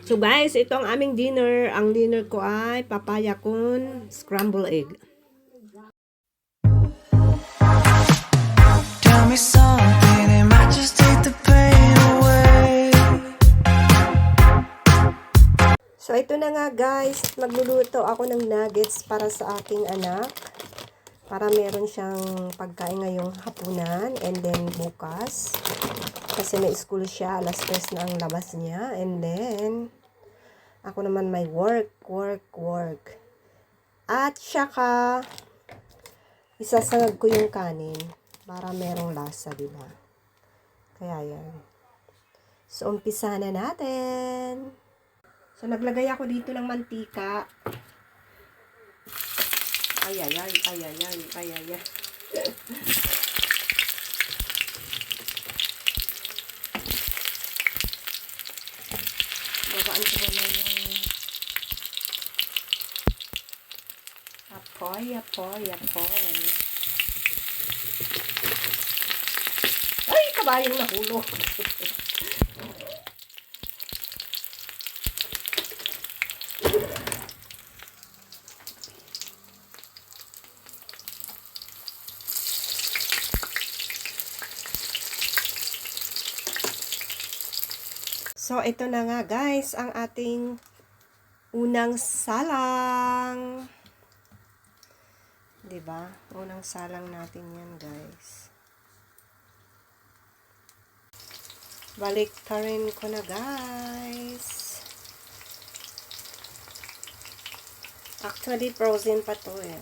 So guys, ito ang aming dinner. Ang dinner ko ay papaya con scrambled egg. Tell me something, it might just take the pain away. So ito na nga guys, magluluto ako ng nuggets para sa aking anak. Para meron siyang pagkain ngayong hapunan and then bukas. Kasi may school siya, alas 3 na ang labas niya. And then, ako naman may work. At saka, isasangag ko yung kanin para merong lasa, diba? Kaya yan. So, umpisa na natin. So, naglagay ako dito ng mantika. Ay. Babaan ko muna yung apoy. Ay, kabayong nahulog. So, ito na nga guys, ang ating unang salang. 'Di ba? Unang salang natin 'yan, guys. Baliktarin ko na, guys. Actually, frozen pa 'to eh.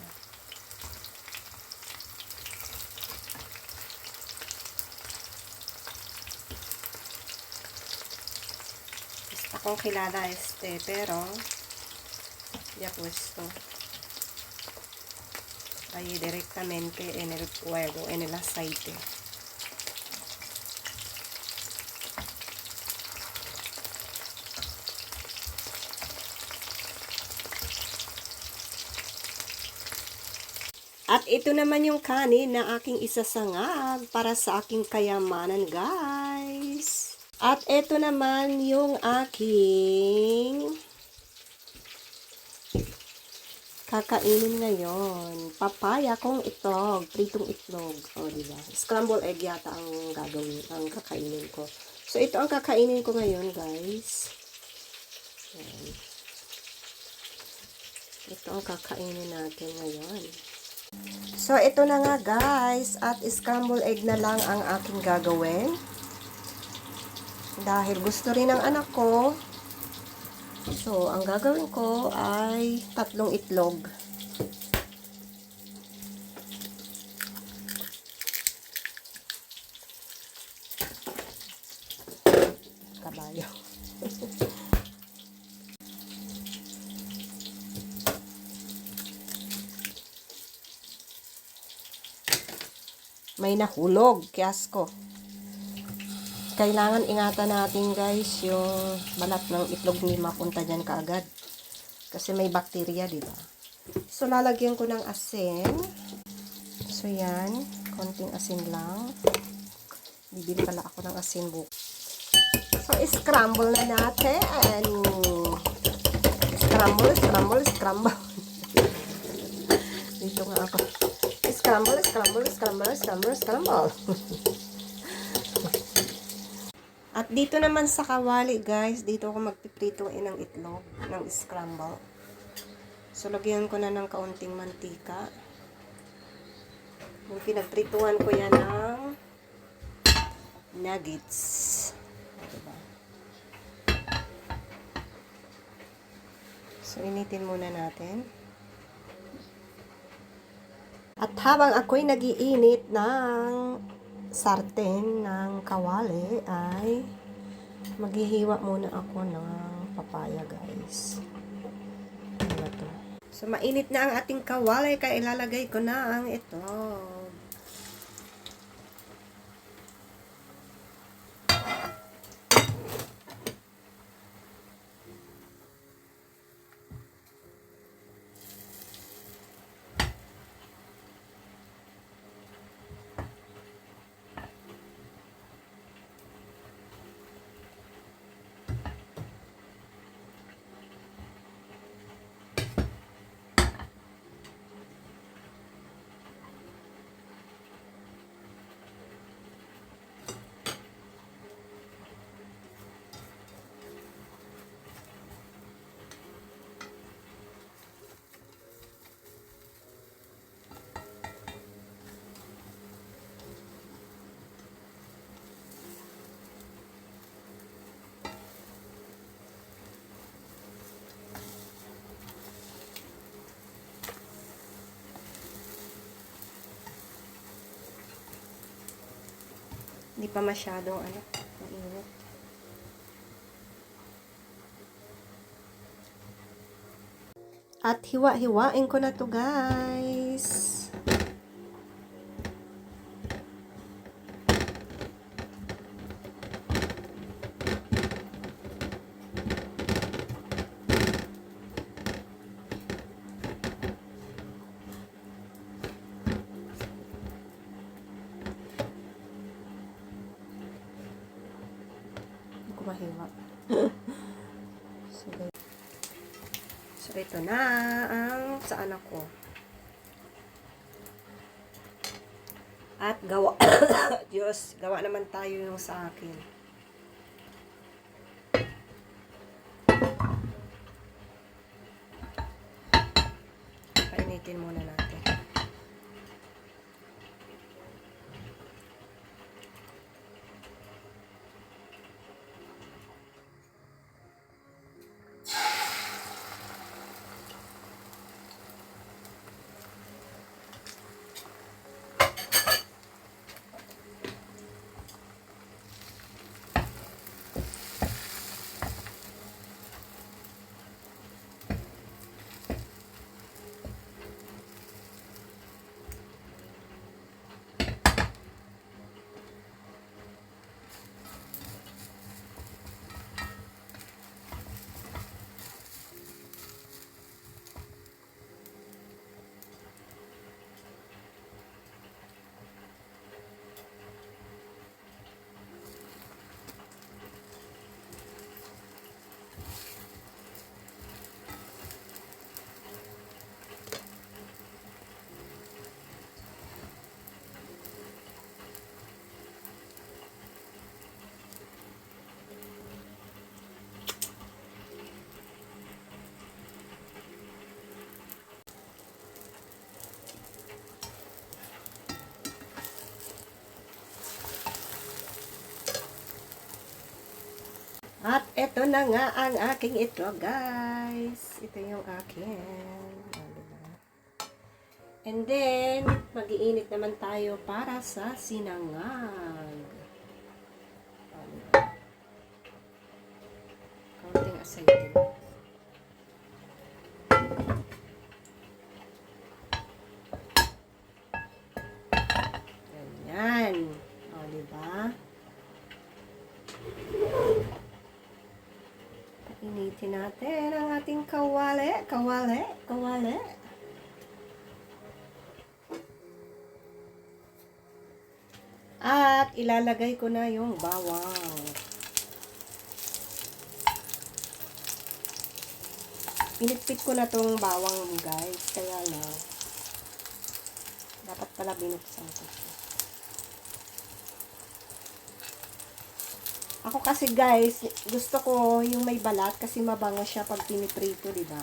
Gusto kong kilala pero ya puesto ahí directamente en el fuego, en el aceite. At ito naman yung kanin na aking isasangag para sa aking kayamanan, guys. At ito naman yung aking kakainin ngayon. Papaya kong itlog, pritong itlog. O, diba? Scrambled egg yata ang gagawin, ang kakainin ko. So, ito ang kakainin ko ngayon, guys. Ayan. Ito ang kakainin natin ngayon. So, ito na nga, guys. At scrambled egg na lang ang aking gagawin. Dahil gusto rin ng anak ko. So, ang gagawin ko ay 3 itlog. Kabayo. May nahulog, kiyasko. Kailangan ingatan natin, guys, yung balat ng itlog ni mapunta dyan kaagad. Kasi may bakterya, diba? So, lalagyan ko ng asin. So, yan. Konting asin lang. Bibili pala ako ng asin bukas. So, scramble na natin. Scramble. Dito nga ako. Scramble. At dito naman sa kawali, guys, dito ako magpipritoin ng itlog, ng scramble. So, lagyan ko na ng kaunting mantika. Yung pinagprituan ko yan ng nuggets. Diba? So, initin muna natin. At habang ako'y nagiinit ng sarten ng kawali ay maghihiwa muna ako ng papaya, guys. Ano to? So, mainit na ang ating kawali kaya ilalagay ko na ang ito. Hindi pa masyadong mainit. At hiwa-hiwain ko na to, guys. Hindi ko mahiwa. So, ito na ang sa anak ko. At gawa, Diyos, gawa naman tayo yung sa akin. Painitin muna natin. At eto na nga ang aking itlog, guys. Ito yung akin. Diba? And then, mag-iinit naman tayo para sa sinangag. Diba? Kaunting aside. Ganyan. O, diba? Initin natin ang ating kawali. At ilalagay ko na yung bawang. Pinitpit ko na tong bawang, guys. Kaya lang, dapat pala binuksan ko. Ako kasi, guys, gusto ko yung may balat kasi mabango siya pag piniprito, di ba?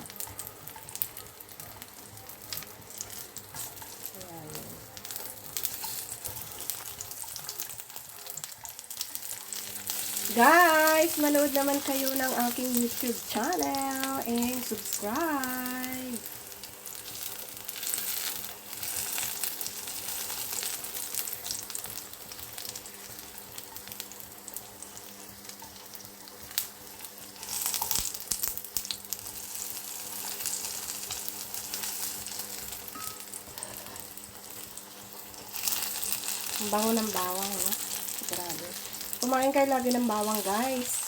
Guys, manood naman kayo ng aking YouTube channel and subscribe. Ang bango ng bawang, no? Grabe. Kumain kayo lagi ng bawang, guys.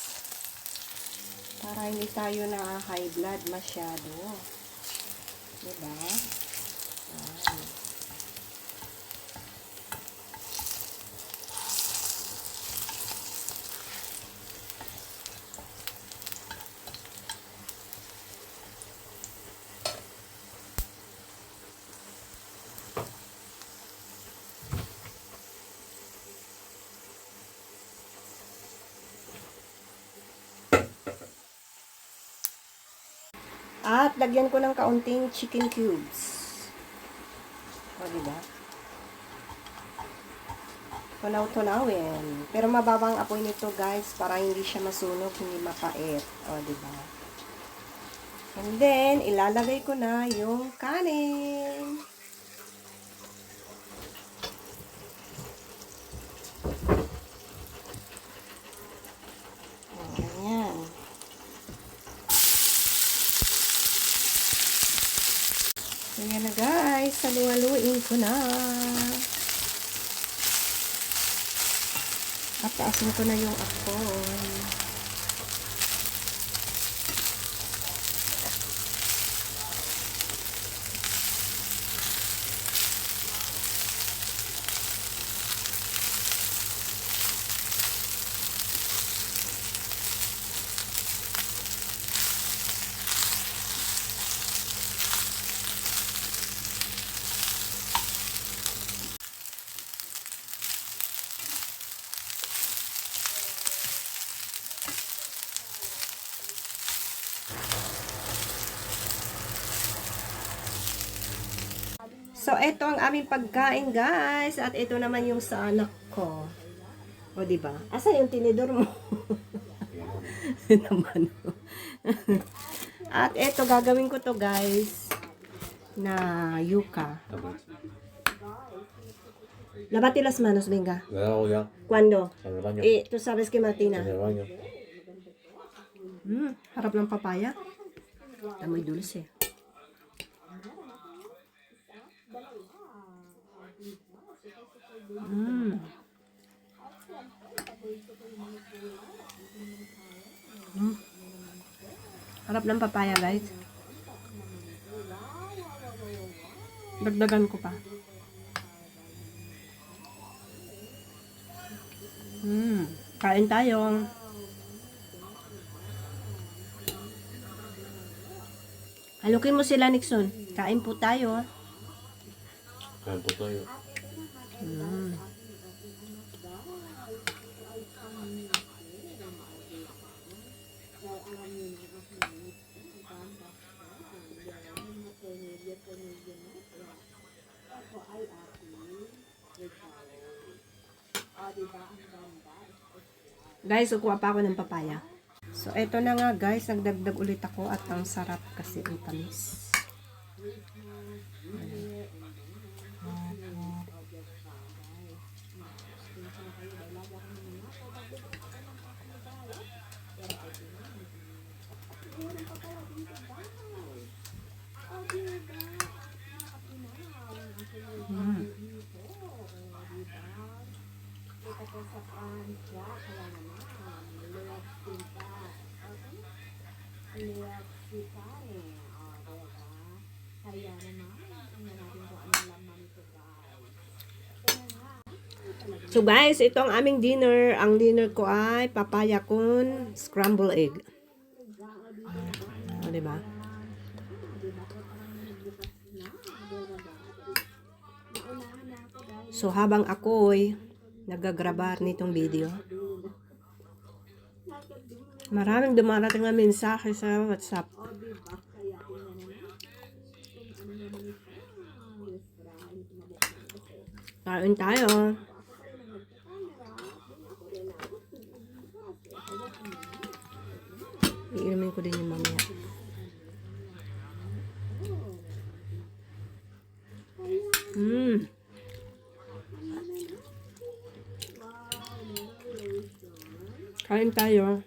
Para hindi tayo na high blood masyado. Diba? Ayan. At lagyan ko ng kaunting chicken cubes. O, diba? Tunaw-tunawin. Pero mababang apoy nito, guys, para hindi siya masunog, hindi mapait. O, diba? And then, ilalagay ko na yung kanin. Ayan na guys, salualuin ko na. Pataasin ko na yung apoy. So, ito ang aming pagkain, guys. At ito naman yung sa anak ko. O, diba? Asa yung tinidor mo? Naman. At ito, gagawin ko to, guys, na yuca. Lavate las manos, venga. Ya hago ya, Cuando? en el baño. Tú sabes que Martina. En el baño. Harap ng papaya. Amoy dulce. Harap ng papaya, guys. Dagdagan ko pa. Kain tayo. Halukin mo sila, Nixon. Kain po tayo. Kain po tayo. Guys, kukuha pa ako ng papaya. So, eto na nga guys. Nagdagdag ulit ako at ang sarap kasi ang tamis. So guys, ito ang aming dinner. Ang dinner ko ay papaya con scrambled egg. O, diba? So habang ako'y nagagrabar nitong video, maraming dumarating na mensahe sa WhatsApp. Kain tayo. Iinumin ko din yung mamaya. Kain tayo.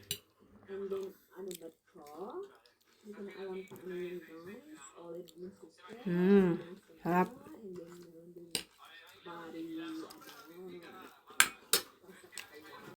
Harap.